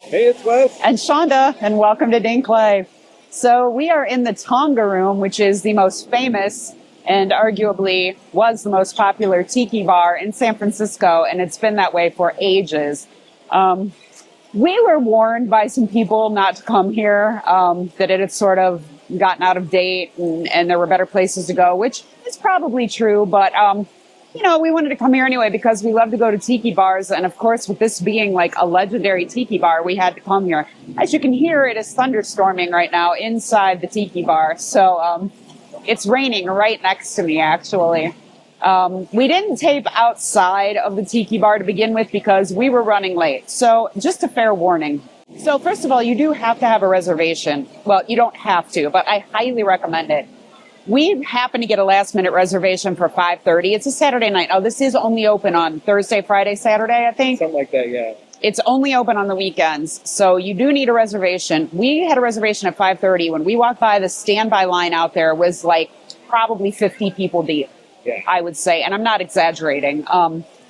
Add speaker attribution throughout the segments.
Speaker 1: Hey, it's Wes.
Speaker 2: And Shonda, and welcome to DinkLife. So we are in the Tonga Room, which is the most famous and arguably was the most popular tiki bar in San Francisco, and it's been that way for ages. We were warned by some people not to come here, that it had sort of gotten out of date and there were better places to go, which is probably true, but we wanted to come here anyway because we love to go to tiki bars. And of course, with this being like a legendary tiki bar, we had to come here. As you can hear, it is thunderstorming right now inside the tiki bar. So it's raining right next to me, actually. We didn't tape outside of the tiki bar to begin with because we were running late. So just a fair warning. So first of all, you do have to have a reservation. Well, you don't have to, but I highly recommend it. We happened to get a last-minute reservation for 5:30. It's a Saturday night. Oh, this is only open on Thursday, Friday, Saturday, I think.
Speaker 1: Something like that, yeah.
Speaker 2: It's only open on the weekends, so you do need a reservation. We had a reservation at 5:30. When we walked by, the standby line out there was like probably 50 people deep,
Speaker 1: Yeah.
Speaker 2: I would say, and I'm not exaggerating.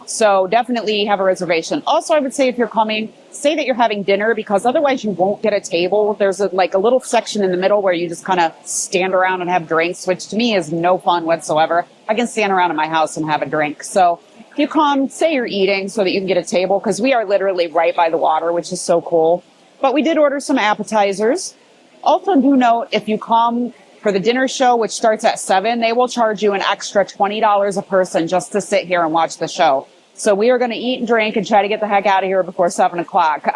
Speaker 2: So definitely have a reservation. Also, I would say if you're coming, say that you're having dinner because otherwise you won't get a table. There's a little section in the middle where you just kind of stand around and have drinks, which to me is no fun whatsoever. I can stand around in my house and have a drink. So if you come, say you're eating so that you can get a table because we are literally right by the water, which is so cool. But we did order some appetizers. Also do note if you come for the dinner show, which starts at 7, they will charge you an extra $20 a person just to sit here and watch the show. So we are going to eat and drink and try to get the heck out of here before 7 o'clock.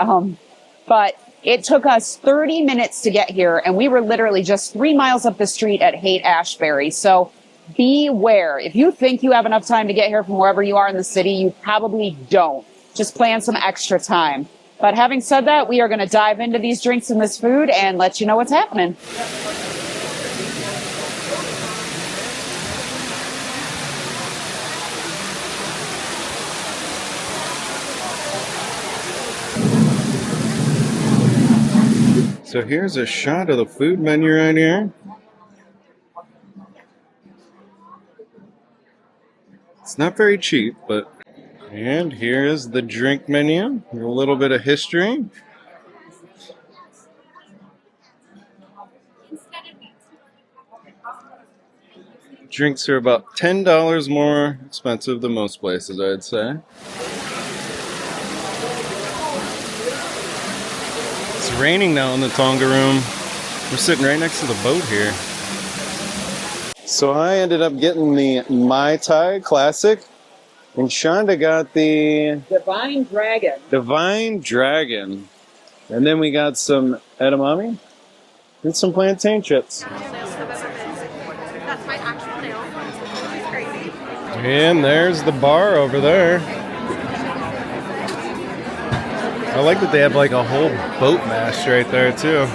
Speaker 2: But it took us 30 minutes to get here, and we were literally just 3 miles up the street at Haight-Ashbury. So beware. If you think you have enough time to get here from wherever you are in the city, you probably don't. Just plan some extra time. But having said that, we are going to dive into these drinks and this food and let you know what's happening.
Speaker 1: So here's a shot of the food menu right here. It's not very cheap, but... And here's the drink menu. A little bit of history. Drinks are about $10 more expensive than most places, I'd say. It's raining now in the Tonga Room. We're sitting right next to the boat here. So I ended up getting the Mai Tai Classic, and Shonda got the
Speaker 2: Divine Dragon.
Speaker 1: Divine Dragon. And then we got some edamame and some plantain chips.
Speaker 3: That's my actual nail. It's crazy.
Speaker 1: And there's the bar over there. I like that they have like a whole boat mast right there too.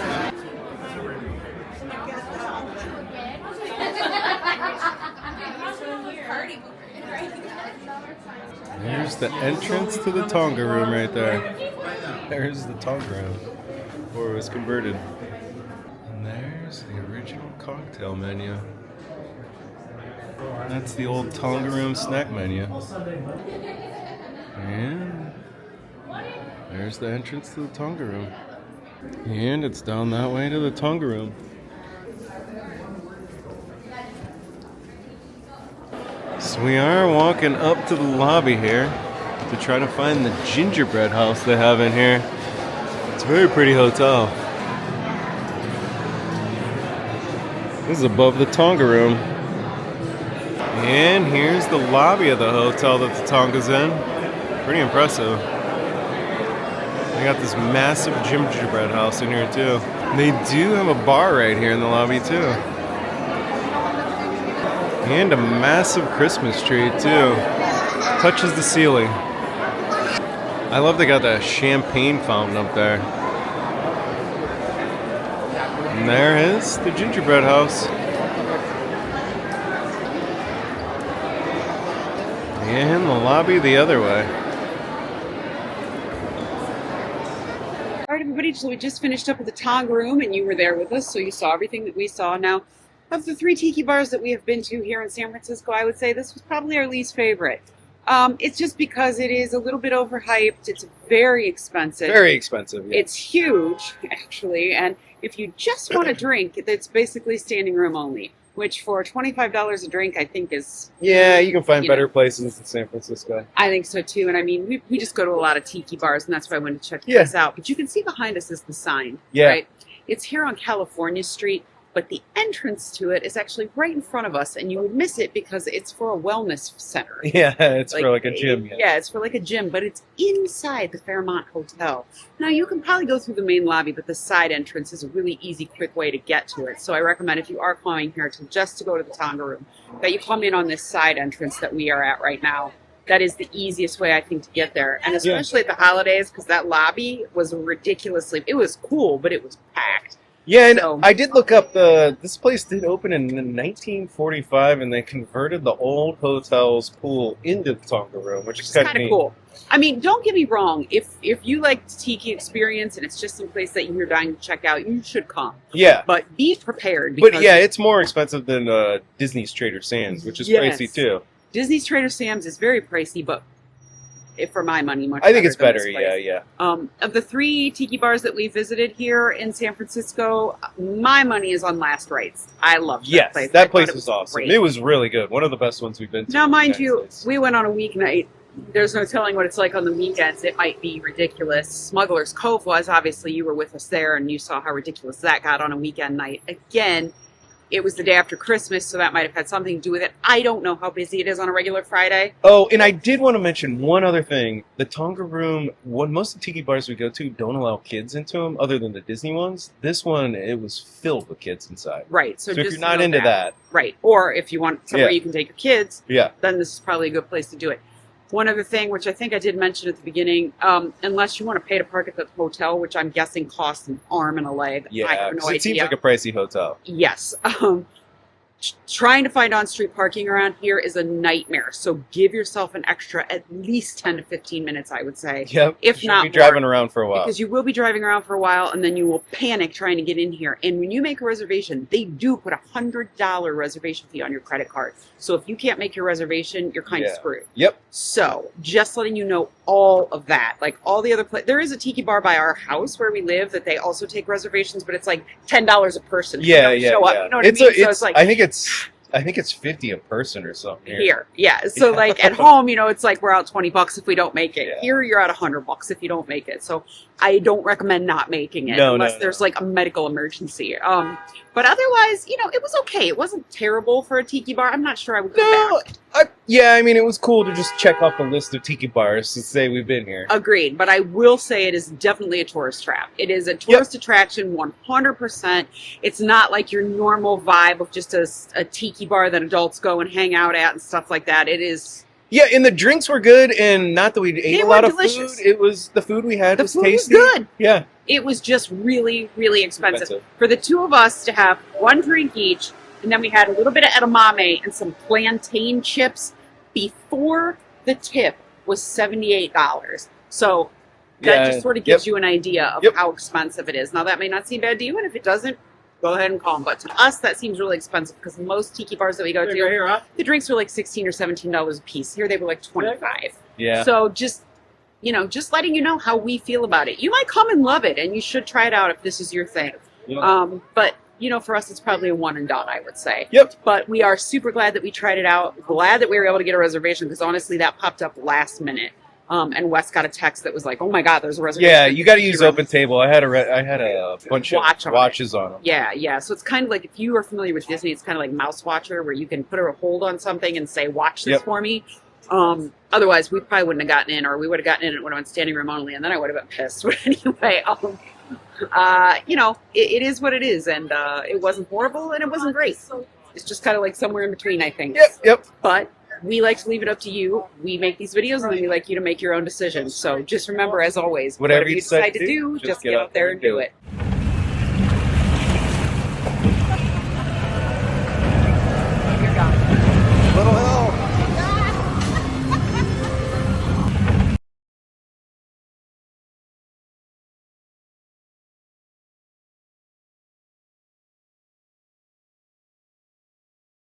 Speaker 1: There's the entrance to the Tonga Room right there. There's the Tonga Room before it was converted. And there's the original cocktail menu. That's the old Tonga Room snack menu. And there's the entrance to the Tonga Room. And it's down that way to the Tonga Room. So we are walking up to the lobby here to try to find the gingerbread house they have in here. It's a very pretty hotel. This is above the Tonga Room. And here's the lobby of the hotel that the Tonga's in. Pretty impressive. They got this massive gingerbread house in here too. They do have a bar right here in the lobby too. And a massive Christmas tree too. Touches the ceiling. I love they got that champagne fountain up there. And there is the gingerbread house. And the lobby the other way.
Speaker 2: All right, everybody, so we just finished up at the Tonga Room, and you were there with us, so you saw everything that we saw. Now, of the 3 tiki bars that we have been to here in San Francisco, I would say this was probably our least favorite. It's just because it is a little bit overhyped. It's very expensive.
Speaker 1: Very expensive. Yeah.
Speaker 2: It's huge, actually. And if you just want a drink, it's basically standing room only, which for $25 a drink, I think is...
Speaker 1: Yeah, you can find better places in San Francisco.
Speaker 2: I think so, too. And I mean, we just go to a lot of tiki bars, and that's why I wanted to check this out. But you can see behind us is the sign, right? It's here on California Street, but the entrance to it is actually right in front of us, and you would miss it because it's for a wellness center.
Speaker 1: Yeah, it's for like a gym.
Speaker 2: Yeah, it's for like a gym, but it's inside the Fairmont Hotel. Now, you can probably go through the main lobby, but the side entrance is a really easy, quick way to get to it. So I recommend if you are coming here to go to the Tonga Room, that you come in on this side entrance that we are at right now. That is the easiest way, I think, to get there. And especially at the holidays, because that lobby was ridiculously... It was cool, but it was packed.
Speaker 1: Yeah, and I did look up this place did open in 1945, and they converted the old hotel's pool into the Tonga Room, which is kind of
Speaker 2: cool. I mean, don't get me wrong. If you like the Tiki experience and it's just some place that you're dying to check out, you should come.
Speaker 1: Yeah.
Speaker 2: But be prepared.
Speaker 1: But yeah, it's more expensive than Disney's Trader Sam's, which is pricey too.
Speaker 2: Disney's Trader Sam's is very pricey, but for my money, much
Speaker 1: I think it's better, yeah.
Speaker 2: Of the 3 tiki bars that we visited here in San Francisco, my money is on Last Rites. I love that place.
Speaker 1: That place was awesome.
Speaker 2: Great.
Speaker 1: It was really good. One of the best ones we've been to.
Speaker 2: Now, mind you, we went on a weeknight. There's no telling what it's like on the weekends. It might be ridiculous. Smuggler's Cove was. Obviously, you were with us there, and you saw how ridiculous that got on a weekend night. Again, it was the day after Christmas, so that might have had something to do with it. I don't know how busy it is on a regular Friday.
Speaker 1: Oh, and I did want to mention one other thing. The Tonga Room, most of the tiki bars we go to don't allow kids into them, other than the Disney ones. This one, it was filled with kids inside.
Speaker 2: Right. So
Speaker 1: if you're not into that.
Speaker 2: Right. Or if you want somewhere you can take your kids, then this is probably a good place to do it. One other thing, which I think I did mention at the beginning, unless you want to pay to park at the hotel, which I'm guessing costs an arm and a leg.
Speaker 1: Yeah,
Speaker 2: I have no idea.
Speaker 1: It seems like a pricey hotel.
Speaker 2: Yes. Trying to find on-street parking around here is a nightmare. So give yourself an extra at least 10 to 15 minutes, I would say.
Speaker 1: Yep.
Speaker 2: If not
Speaker 1: be driving around for a while.
Speaker 2: Because you will be driving around for a while, and then you will panic trying to get in here. And when you make a reservation, they do put a $100 reservation fee on your credit card. So if you can't make your reservation, you're kind of screwed.
Speaker 1: Yep.
Speaker 2: So just letting you know all of that. Like all the other places. There is a tiki bar by our house where we live that they also take reservations, but it's like $10 a person.
Speaker 1: Yeah.
Speaker 2: You know what I mean? So it's like...
Speaker 1: I think it's 50 a person or something
Speaker 2: here. Yeah. So like at home, it's like we're out $20 if we don't make it.
Speaker 1: Yeah.
Speaker 2: Here you're out $100 if you don't make it. So I don't recommend not making it unless there's like a medical emergency. But otherwise, it was okay. It wasn't terrible for a tiki bar. I'm not sure I would go back.
Speaker 1: I mean, it was cool to just check off the list of tiki bars to say we've been here.
Speaker 2: Agreed. But I will say it is definitely a tourist trap. It is a tourist attraction 100%. It's not like your normal vibe of just a tiki bar that adults go and hang out at and stuff like that. It is...
Speaker 1: Yeah, and the drinks were good, and not that we ate a lot of food. It was the food we had was tasty.
Speaker 2: The food was good.
Speaker 1: Yeah.
Speaker 2: It was just really, really expensive. For the 2 of us to have 1 drink each, and then we had a little bit of edamame and some plantain chips before the tip was $78. So that just sort of gives you an idea of how expensive it is. Now, that may not seem bad to you, and if it doesn't, go ahead and call them. But to us, that seems really expensive because most tiki bars that we go to, the drinks were like $16 or $17 a piece. Here they were like $25.
Speaker 1: Yeah.
Speaker 2: So just letting you know how we feel about it. You might come and love it, and you should try it out if this is your thing. Yeah. But for us, it's probably a one and done, I would say.
Speaker 1: Yep.
Speaker 2: But we are super glad that we tried it out. Glad that we were able to get a reservation because honestly, that popped up last minute. And Wes got a text that was like, "Oh my God, there's a reservation."
Speaker 1: Yeah, you got to use Open Table. I had a bunch of watches on them.
Speaker 2: Yeah. So it's kind of like if you are familiar with Disney, it's kind of like Mouse Watcher, where you can put a hold on something and say, "Watch this for me." Otherwise, we probably wouldn't have gotten in, or we would have gotten in and it would have been standing room only, and then I would have been pissed. But anyway, it is what it is, and it wasn't horrible and it wasn't great. It's just kind of like somewhere in between, I think.
Speaker 1: Yep.
Speaker 2: But we like to leave it up to you. We make these videos, and then we like you to make your own decisions. So just remember, as always, whatever you decide to do, just get out there and do it.